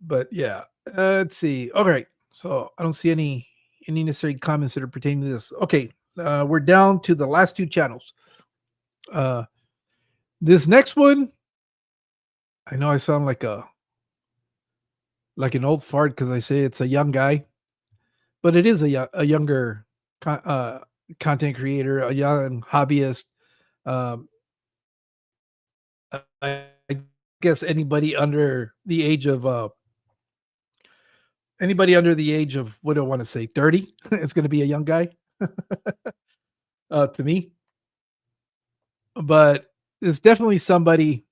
but yeah, let's see. All right, so I don't see any necessary comments that are pertaining to this. Okay, we're down to the last two channels. This next one, I know I sound like an old fart because I say it's a young guy, but it is a younger content creator, a young hobbyist. Um, I guess anybody under the age of, what do I want to say, 30 it's going to be a young guy to me. But it's definitely somebody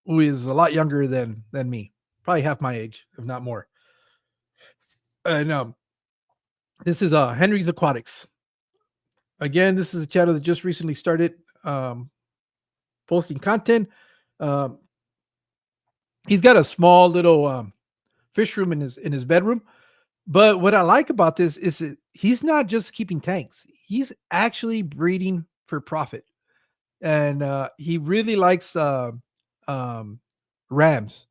who is a lot younger than me, probably half my age, if not more. And this is Henry's Aquatics. Again, this is a channel that just recently started posting content. Um, he's got a small little fish room in his bedroom. But what I like about this is that he's not just keeping tanks; he's actually breeding for profit, and he really likes um, rams.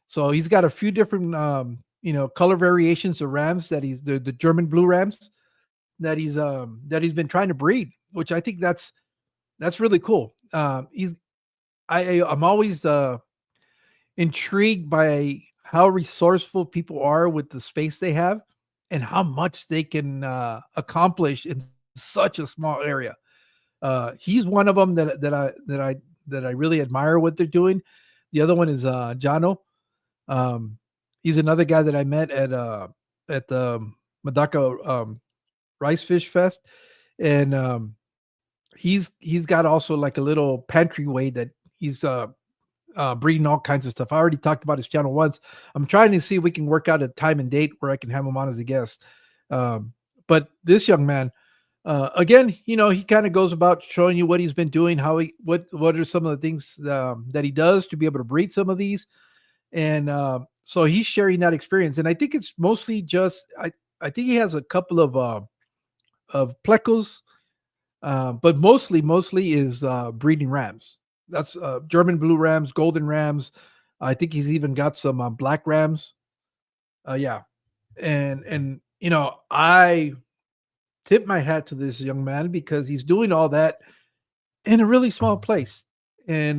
So he's got a few different color variations of rams that he's the German blue rams that he's been trying to breed, which I think that's really cool. I'm always intrigued by how resourceful people are with the space they have and how much they can accomplish in such a small area. He's one of them that I really admire what they're doing. The other one is Jano. He's another guy that I met at the Madaka Rice Fish Fest, and he's got also like a little pantry way that he's breeding all kinds of stuff. I already talked about his channel once. I'm trying to see if we can work out a time and date where I can have him on as a guest. But this young man, again, he kind of goes about showing you what he's been doing, what are some of the things that he does to be able to breed some of these, and so he's sharing that experience. And I think it's mostly just I think he has a couple of plecos, but mostly is breeding rams. That's German blue rams, golden rams. I think he's even got some black rams. Yeah, and I tip my hat to this young man because he's doing all that in a really small place, and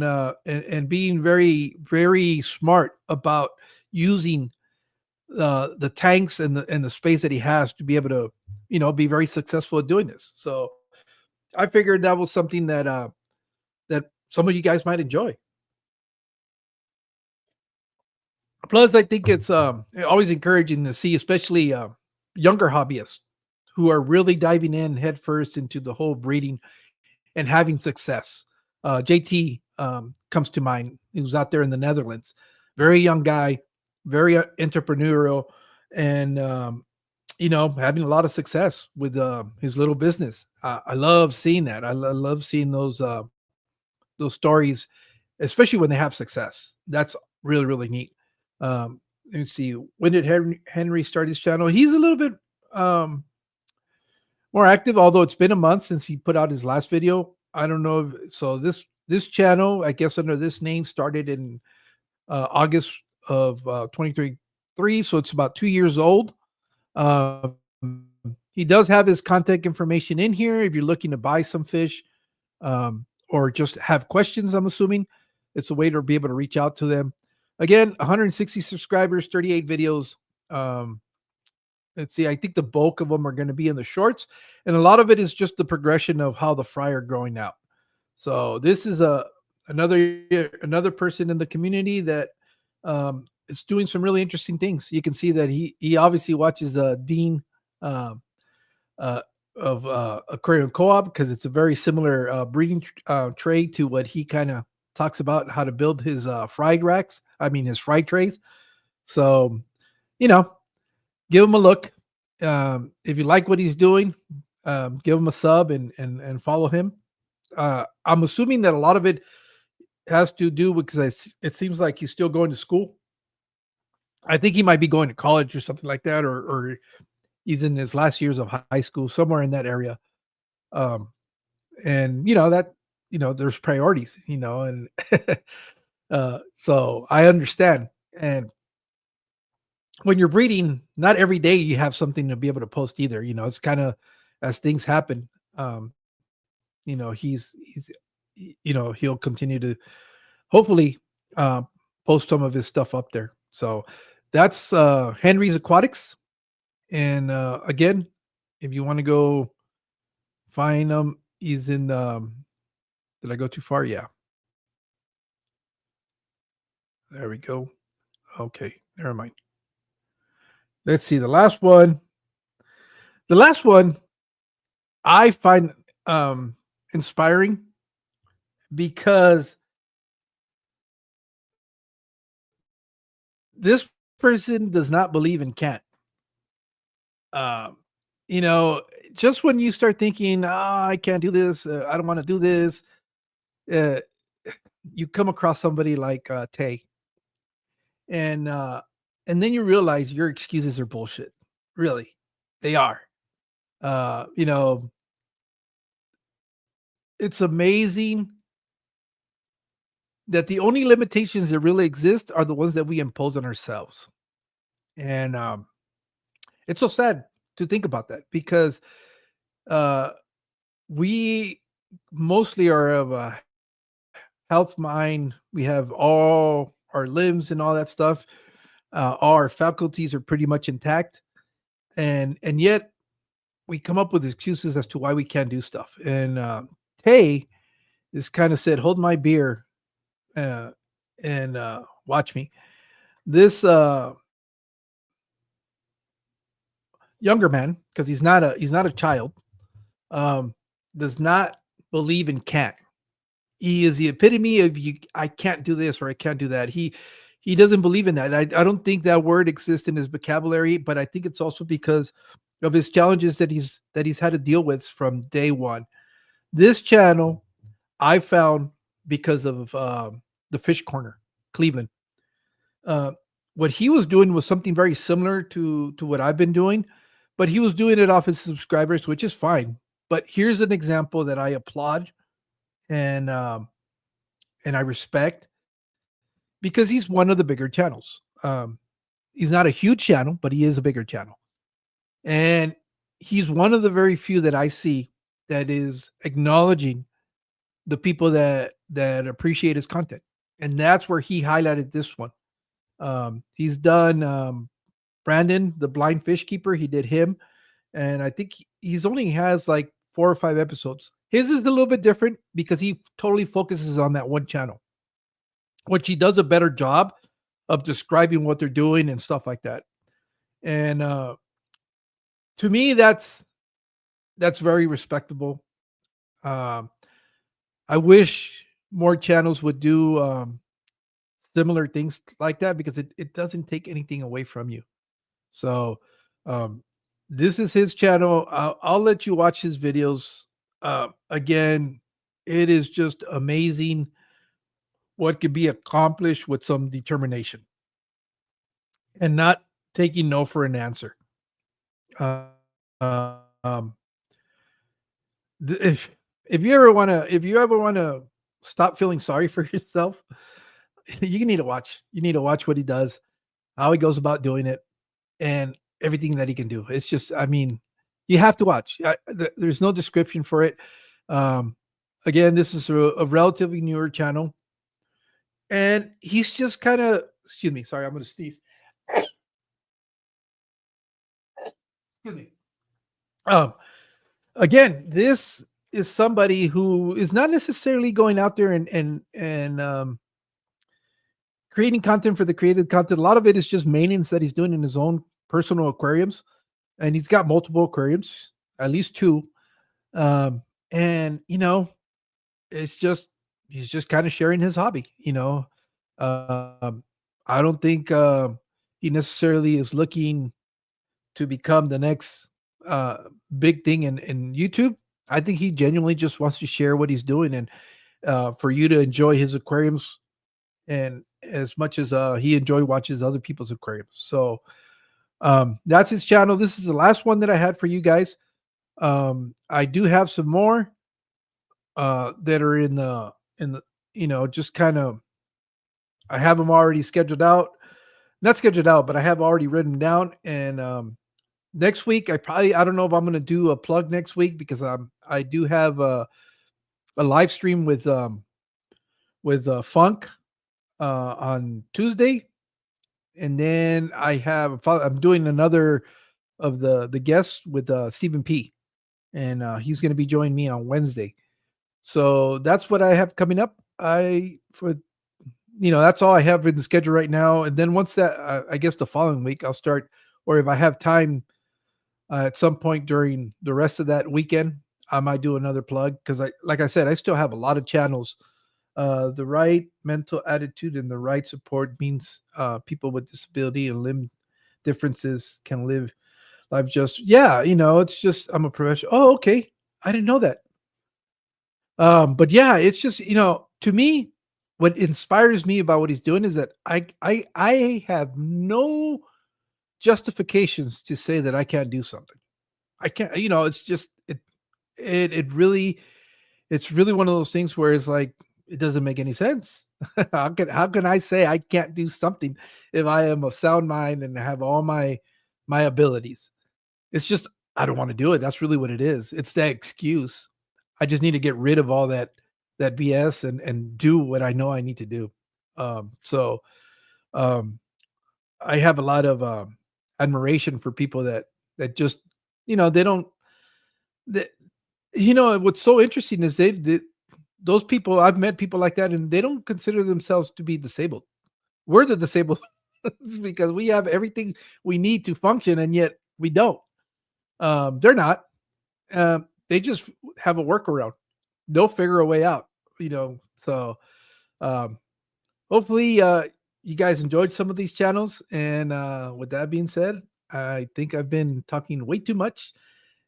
being very very smart about using the tanks and the space that he has to be able to be very successful at doing this. So I figured that was something that some of you guys might enjoy. Plus, I think it's always encouraging to see, especially younger hobbyists who are really diving in headfirst into the whole breeding and having success. JT comes to mind. He was out there in the Netherlands, very young guy, very entrepreneurial, and having a lot of success with his little business. I love seeing that. I love seeing those stories, especially when they have success. That's really really neat. Let me see. When did Henry start his channel? He's a little bit more active, although it's been a month since he put out his last video. I don't know. So this channel, I guess under this name, started in August of 2023. So it's about 2 years old. Um, he does have his contact information in here if you're looking to buy some fish or just have questions. I'm assuming it's a way to be able to reach out to them. Again, 160 subscribers, 38 videos. Let's see. I think the bulk of them are going to be in the shorts, and a lot of it is just the progression of how the fry are growing out. So this is another person in the community that is doing some really interesting things. You can see that he obviously watches Dean of Aquarium Co-op because it's a very similar breeding tray to what he kind of talks about how to build his fry racks. I mean his fry trays. So give him a look. If you like what he's doing, give him a sub and follow him. I'm assuming that a lot of it has to do with because it seems like he's still going to school. I think he might be going to college or something like that, or he's in his last years of high school, somewhere in that area. And there's priorities, and so I understand. And when you're breeding, not every day you have something to be able to post either. It's kind of as things happen. He'll continue to hopefully post some of his stuff up there. So that's Henry's Aquatics. And again, if you want to go find him, he's in. Did I go too far? Yeah. There we go. Okay, never mind. Let's see the last one. The last one I find inspiring because this person does not believe in can't. Um, you know, just when you start thinking, I can't do this, I don't want to do this, uh, you come across somebody like Tay, and and then you realize your excuses are bullshit. Really, they are. You know, it's amazing that the only limitations that really exist are the ones that we impose on ourselves. And it's so sad to think about that because uh, we mostly are of a health mind. We have all our limbs and all that stuff. All our faculties are pretty much intact, and yet we come up with excuses as to why we can't do stuff. And Tay is kind of said, "Hold my beer uh, and watch me." This younger man, because he's not a child, um, does not believe in can't. He is the epitome of you. I can't do this or I can't do that. He doesn't believe in that. I don't think that word exists in his vocabulary, but I think it's also because of his challenges that he's had to deal with from day one. This channel I found because of the Fish Corner, Cleveland. Uh, what he was doing was something very similar to what I've been doing, but he was doing it off his subscribers, which is fine. But here's an example that I applaud and and I respect because he's one of the bigger channels. He's not a huge channel, but he is a bigger channel, and he's one of the very few that I see that is acknowledging the people that appreciate his content, and that's where he highlighted this one. He's done Brandon, the blind fish keeper. He did him, and I think he's only has like 4 or 5 episodes. His is a little bit different because he totally focuses on that one channel, which he does a better job of describing what they're doing and stuff like that. And to me, that's very respectable. Um, I wish more channels would do similar things like that because it doesn't take anything away from you. So um, this is his channel. I'll let you watch his videos. Again, it is just amazing what could be accomplished with some determination and not taking no for an answer. Uh, um, if you ever want to stop feeling sorry for yourself, you need to watch. You need to watch what he does, how he goes about doing it, and everything that he can do. It's just, I mean, you have to watch. There's no description for it. Um, again, this is a relatively newer channel, and he's just kind of. Excuse me. Sorry, I'm going to sneeze. Excuse me. Um, again, this is somebody who is not necessarily going out there and creating content for the created content. A lot of it is just maintenance that he's doing in his own personal aquariums, and he's got multiple aquariums, at least two. Um, and it's just he's just kind of sharing his hobby. Um, I don't think he necessarily is looking to become the next uh, big thing in YouTube. I think he genuinely just wants to share what he's doing and for you to enjoy his aquariums and as much as he enjoy watches other people's aquariums. So that's his channel. This is the last one that I had for you guys. I do have some more that are in the just kind of I have them already scheduled out. Not scheduled out, but I have already written them down. And next week, I don't know if I'm going to do a plug next week because I do have a live stream with Funk on Tuesday, and then I'm doing another of the guests with Stephen P, and he's going to be joining me on Wednesday. So that's what I have coming up. That's all I have in the schedule right now. And then once that, I guess the following week I'll start, or if I have time at some point during the rest of that weekend, I might do another plug because like I said, I still have a lot of channels The right mental attitude and the right support means people with disability and limb differences can live life just, yeah, it's just, I'm a professional. Oh, okay. I didn't know that. But yeah, it's just, to me, what inspires me about what he's doing is that I have no justifications to say that I can't do something. I can't, it's just it really, it's really one of those things where it's like it doesn't make any sense. How can I say I can't do something if I am of sound mind and have all my abilities? It's just I don't want to do it. That's really what it is. It's that excuse. I just need to get rid of all that BS and do what I know I need to do. So um I have a lot of admiration for people that just, they don't, they, what's so interesting is those people, I've met people like that and they don't consider themselves to be disabled. We're the disabled because we have everything we need to function and yet we don't. They're not. They just have a workaround. They'll figure a way out, So um, hopefully you guys enjoyed some of these channels. And with that being said, I think I've been talking way too much.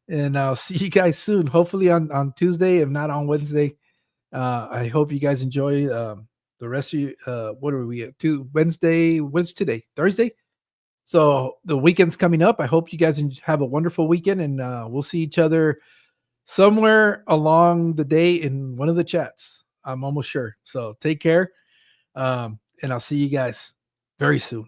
And I'll see you guys soon. Hopefully on Tuesday, if not on Wednesday. I hope you guys enjoy the rest of you. What are we at? Wednesday? What's today? Thursday? So the weekend's coming up. I hope you guys have a wonderful weekend, and we'll see each other somewhere along the day in one of the chats. I'm almost sure. So take care, and I'll see you guys very soon.